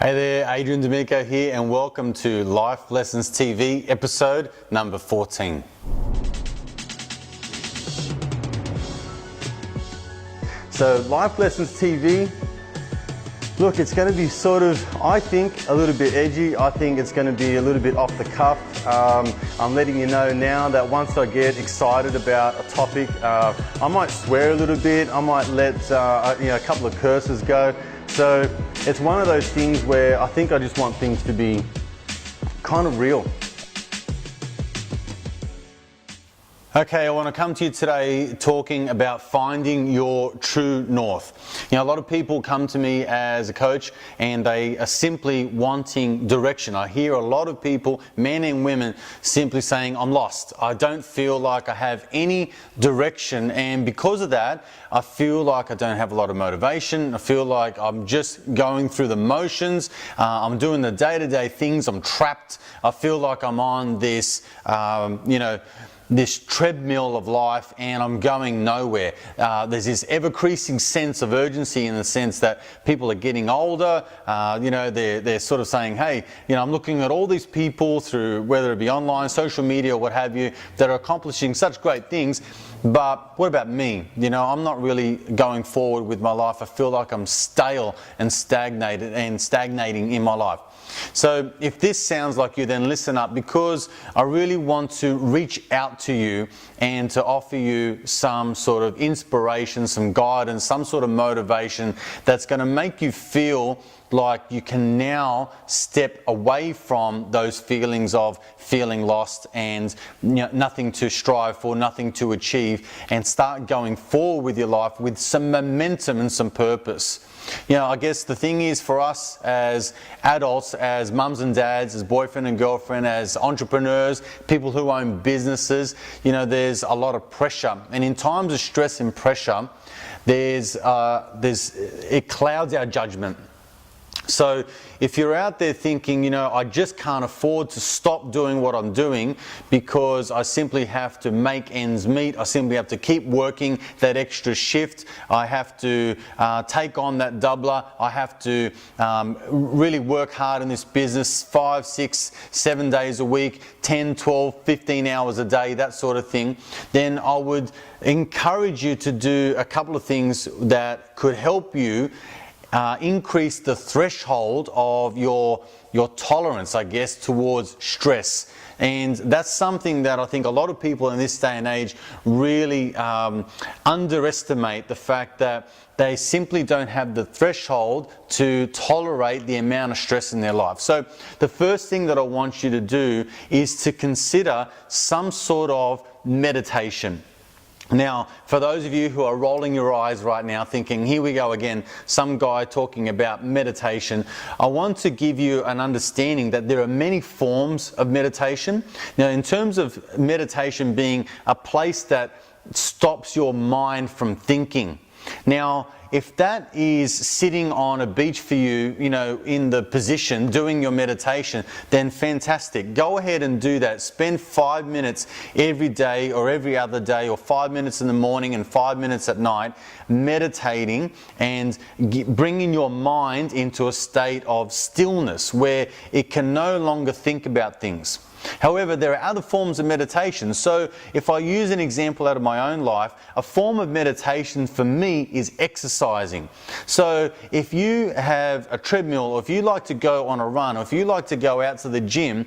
Hey there, Adrian here, and welcome to Life Lessons TV, episode number 14. So, Life Lessons TV, look, it's going to be sort of, I think, a little bit edgy. I think it's going to be a little bit off the cuff. I'm letting you know now that once I get excited about a topic, I might swear a little bit. I might let a couple of curses go. So it's one of those things where I think I just want things to be kind of real. Okay, I want to come to you today talking about finding your true north. You know, a lot of people come to me as a coach and they are simply wanting direction. I hear a lot of people, men and women, simply saying, I'm lost. I don't feel like I have any direction, and because of that, I feel like I don't have a lot of motivation. I feel like I'm just going through the motions. I'm doing the day-to-day things. I'm trapped. I feel like I'm on this, this treadmill of life, and I'm going nowhere. There's this ever-increasing sense of urgency in the sense that people are getting older. They're sort of saying, hey, I'm looking at all these people through, whether it be online, social media, or what have you, that are accomplishing such great things. But what about me? I'm not really going forward with my life. I feel like I'm stale and stagnating in my life. So if this sounds like you, then listen up, because I really want to reach out to you and to offer you some sort of inspiration, some guidance, some sort of motivation that's going to make you feel like you can now step away from those feelings of feeling lost and nothing to strive for, nothing to achieve, and start going forward with your life with some momentum and some purpose. I guess the thing is, for us as adults, as mums and dads, as boyfriend and girlfriend, as entrepreneurs, people who own businesses, there's a lot of pressure. And in times of stress and pressure, it clouds our judgment. So if you're out there thinking, I just can't afford to stop doing what I'm doing because I simply have to make ends meet, I simply have to keep working that extra shift, I have to take on that doubler, I have to really work hard in this business 5, 6, 7 days a week, 10, 12, 15 hours a day, that sort of thing, then I would encourage you to do a couple of things that could help you increase the threshold of your tolerance, I guess, towards stress. And that's something that I think a lot of people in this day and age really underestimate, the fact that they simply don't have the threshold to tolerate the amount of stress in their life. So the first thing that I want you to do is to consider some sort of meditation. Now, for those of you who are rolling your eyes right now thinking, here we go again, some guy talking about meditation, I want to give you an understanding that there are many forms of meditation. Now, in terms of meditation being a place that stops your mind from thinking. Now, if that is sitting on a beach for you, in the position doing your meditation, then fantastic. Go ahead and do that. Spend 5 minutes every day or every other day, or 5 minutes in the morning and 5 minutes at night, meditating and bringing your mind into a state of stillness where it can no longer think about things. However, there are other forms of meditation. So if I use an example out of my own life, a form of meditation for me is exercising. So if you have a treadmill, or if you like to go on a run, or if you like to go out to the gym,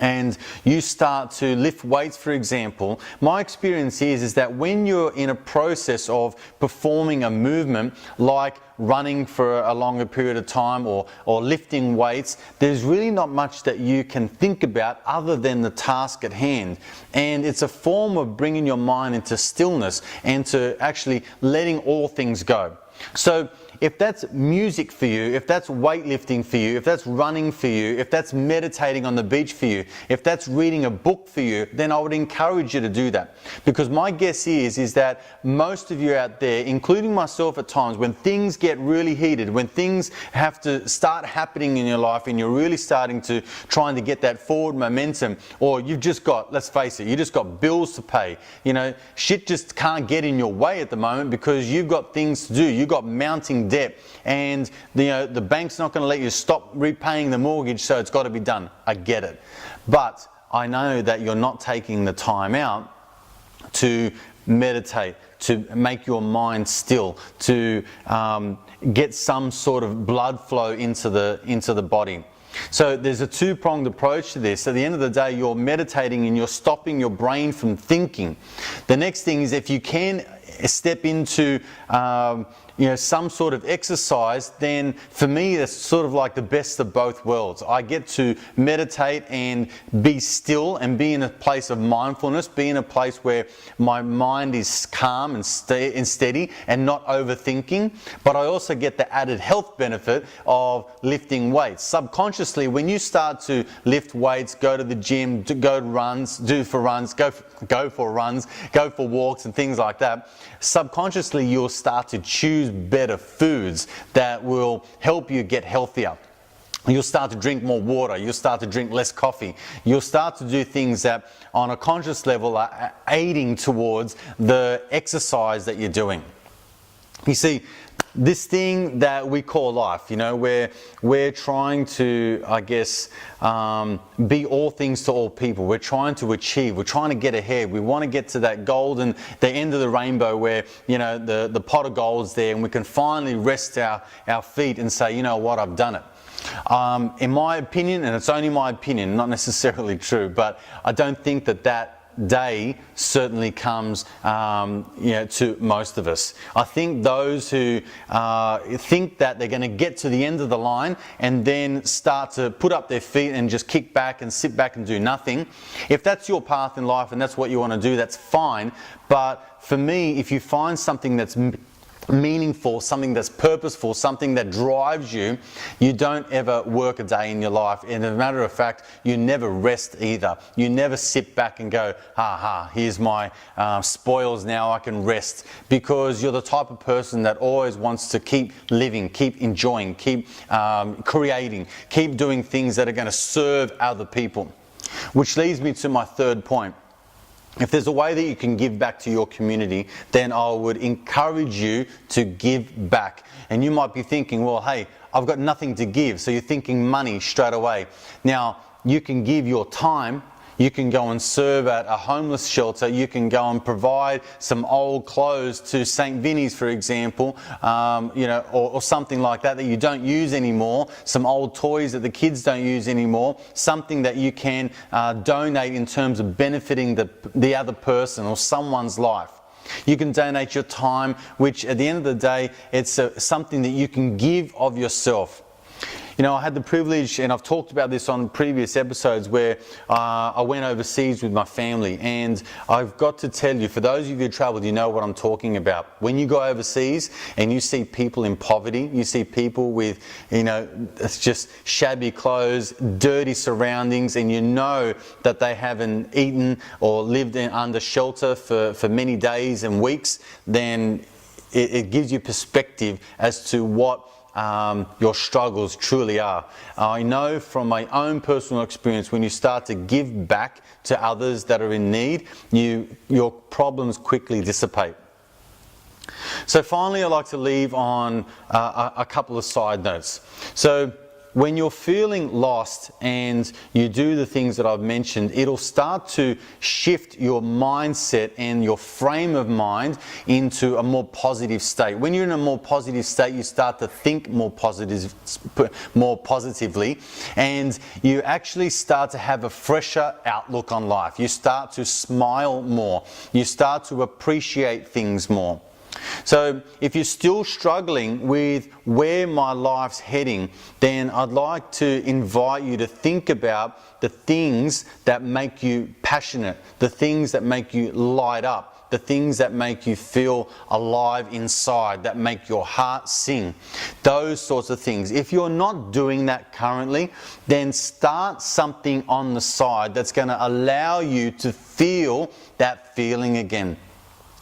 and you start to lift weights, for example, my experience is that when you're in a process of performing a movement like running for a longer period of time or lifting weights, there's really not much that you can think about other than the task at hand. And it's a form of bringing your mind into stillness and to actually letting all things go. So if that's music for you, if that's weightlifting for you, if that's running for you, if that's meditating on the beach for you, if that's reading a book for you, then I would encourage you to do that. Because my guess is that most of you out there, including myself at times, when things get really heated, when things have to start happening in your life and you're really starting to trying to get that forward momentum, or you've just got, let's face it, you just got bills to pay, shit just can't get in your way at the moment because you've got things to do, you've got mounting debt, and the bank's not going to let you stop repaying the mortgage, so it's got to be done. I get it. But I know that you're not taking the time out to meditate, to make your mind still, to get some sort of blood flow into the body. So there's a two-pronged approach to this. At the end of the day, you're meditating and you're stopping your brain from thinking. The next thing is, if you can step into some sort of exercise, then for me that's sort of like the best of both worlds. I get to meditate and be still and be in a place of mindfulness, be in a place where my mind is calm and steady and not overthinking. But I also get the added health benefit of lifting weights. Subconsciously, when you start to lift weights, go to the gym, go for runs, go for walks and things like that, subconsciously you'll start to choose better foods that will help you get healthier. You'll start to drink more water, you'll start to drink less coffee, you'll start to do things that on a conscious level are aiding towards the exercise that you're doing. You see, this thing that we call life, where we're trying to, I guess, be all things to all people. We're trying to achieve. We're trying to get ahead. We want to get to that golden, the end of the rainbow where, the pot of gold's there and we can finally rest our feet and say, you know what, I've done it. In my opinion, and it's only my opinion, not necessarily true, but I don't think that day certainly comes to most of us. I think those who think that they're going to get to the end of the line and then start to put up their feet and just kick back and sit back and do nothing, if that's your path in life and that's what you want to do, that's fine. But for me, if you find something that's meaningful, something that's purposeful, something that drives you, you don't ever work a day in your life. And as a matter of fact, you never rest either. You never sit back and go, here's my spoils, now I can rest. Because you're the type of person that always wants to keep living, keep enjoying, keep creating, keep doing things that are going to serve other people. Which leads me to my third point. If there's a way that you can give back to your community, then I would encourage you to give back. And you might be thinking, well, hey, I've got nothing to give. So you're thinking money straight away. Now, you can give your time. You can go and serve at a homeless shelter. You can go and provide some old clothes to St. Vinny's, for example, or something like that you don't use anymore. Some old toys that the kids don't use anymore. Something that you can donate in terms of benefiting the other person or someone's life. You can donate your time, which at the end of the day, it's something that you can give of yourself. I had the privilege, and I've talked about this on previous episodes, where I went overseas with my family. And I've got to tell you, for those of you who traveled, you know what I'm talking about. When you go overseas and you see people in poverty, you see people with, it's just shabby clothes, dirty surroundings, and you know that they haven't eaten or lived under shelter for many days and weeks, then it gives you perspective as to what your struggles truly are. I know from my own personal experience, when you start to give back to others that are in need, your problems quickly dissipate. So finally, I'd like to leave on a couple of side notes. So when you're feeling lost and you do the things that I've mentioned, it'll start to shift your mindset and your frame of mind into a more positive state. When you're in a more positive state, you start to think more positively, and you actually start to have a fresher outlook on life. You start to smile more. You start to appreciate things more. So if you're still struggling with where my life's heading, then I'd like to invite you to think about the things that make you passionate, the things that make you light up, the things that make you feel alive inside, that make your heart sing, those sorts of things. If you're not doing that currently, then start something on the side that's going to allow you to feel that feeling again.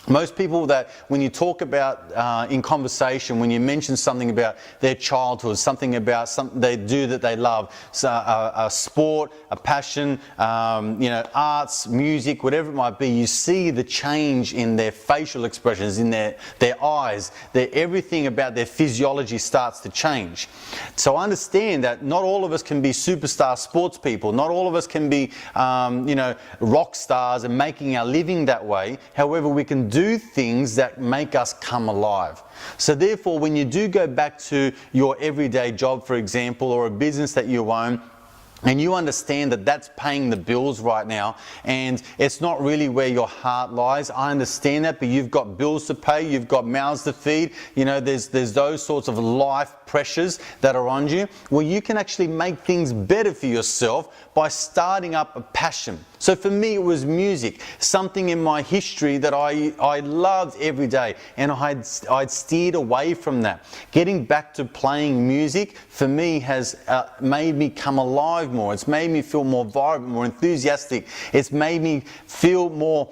Most people that when you talk about in conversation, when you mention something about their childhood, something about something they do that they love, so a sport, a passion, arts, music, whatever it might be, you see the change in their facial expressions, in their eyes, everything about their physiology starts to change. So I understand that not all of us can be superstar sports people, not all of us can be rock stars and making our living that way. However, we can do things that make us come alive. So therefore, when you do go back to your everyday job, for example, or a business that you own, and you understand that that's paying the bills right now, and it's not really where your heart lies. I understand that, but you've got bills to pay, you've got mouths to feed, there's those sorts of life pressures that are on you. Well, you can actually make things better for yourself by starting up a passion. So for me, it was music, something in my history that I loved every day, and I'd steered away from that. Getting back to playing music for me has made me come alive more. It's made me feel more vibrant, more enthusiastic. It's made me feel more,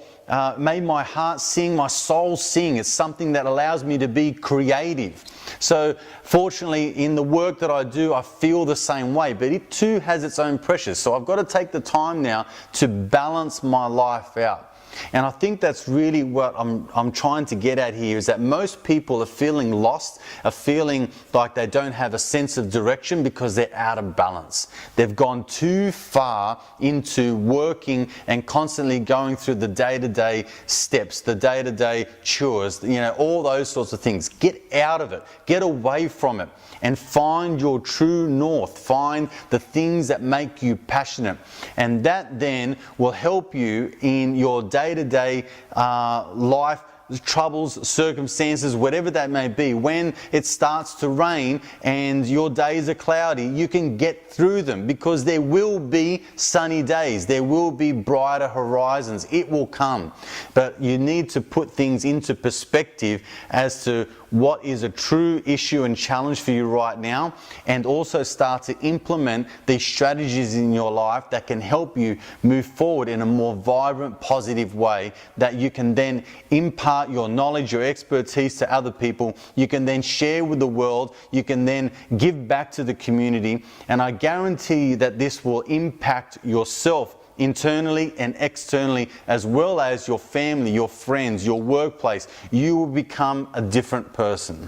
made my heart sing, my soul sing. It's something that allows me to be creative. So fortunately, in the work that I do, I feel the same way, but it too has its own pressures. So I've got to take the time now to balance my life out. And I think that's really what I'm trying to get at here, is that most people are feeling lost, are feeling like they don't have a sense of direction because they're out of balance. They've gone too far into working and constantly going through the day-to-day steps, the day-to-day chores, all those sorts of things. Get out of it, get away from it, and find your true north. Find the things that make you passionate. And that then will help you in your day-to-day life, troubles, circumstances, whatever that may be. When it starts to rain and your days are cloudy, you can get through them, because there will be sunny days. There will be brighter horizons. It will come. But you need to put things into perspective as to what is a true issue and challenge for you right now, and also start to implement these strategies in your life that can help you move forward in a more vibrant, positive way, that you can then impart your knowledge, your expertise to other people. You can then share with the world. You can then give back to the community, and I guarantee that this will impact yourself internally and externally, as well as your family, your friends, your workplace. You will become a different person.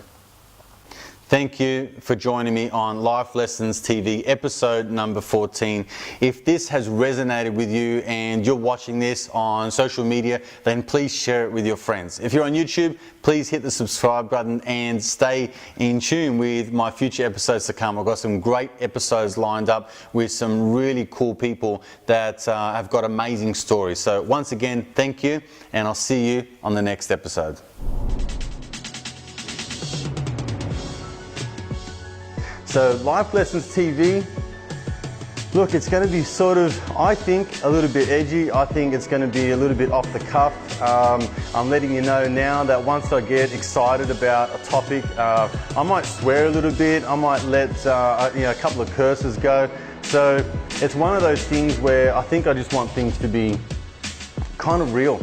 Thank you for joining me on Life Lessons TV, episode number 14. If this has resonated with you and you're watching this on social media, then please share it with your friends. If you're on YouTube, please hit the subscribe button and stay in tune with my future episodes to come. I've got some great episodes lined up with some really cool people that have got amazing stories. So once again, thank you, and I'll see you on the next episode. So Life Lessons TV, look, it's going to be sort of, I think, a little bit edgy. I think it's going to be a little bit off the cuff. I'm letting you know now that once I get excited about a topic, I might swear a little bit. I might let a couple of curses go. So it's one of those things where I think I just want things to be kind of real.